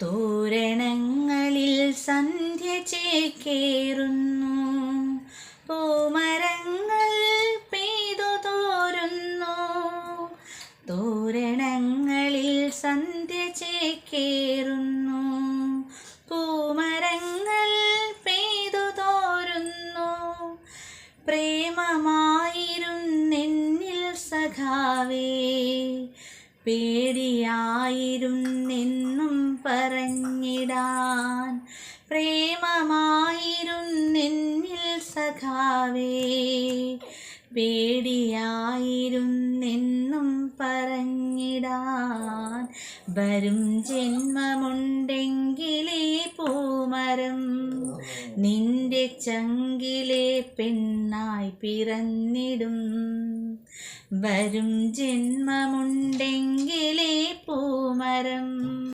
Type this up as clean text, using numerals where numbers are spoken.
തോരണങ്ങളിൽ സന്ധ്യ ചേക്കേറുന്നു, പൂമരങ്ങൾ പെയ്തു തോരുന്നു. തോരണങ്ങളിൽ സന്ധ്യ ചേക്കേറുന്നു, പൂമരങ്ങൾ പെയ്തു തോരുന്നു. പ്രേമമായിരുന്നെന്നിൽ സഖാവേ, പേടിയായിരുന്നെന്നും പറഞ്ഞിടാൻ. പ്രേമമായിരുന്നെന്നിൽ സഖാവേ, പേടിയായിരുന്നെന്നും പറഞ്ഞിടാൻ. വരും ജന്മമുണ്ടെങ്കിലേ പൂമരം നിന്റെ ചങ്കിലെ പെണ്ണായി പിറന്നിടും. വരും ജന്മമുണ്ടെങ്കിലേ പൂമരം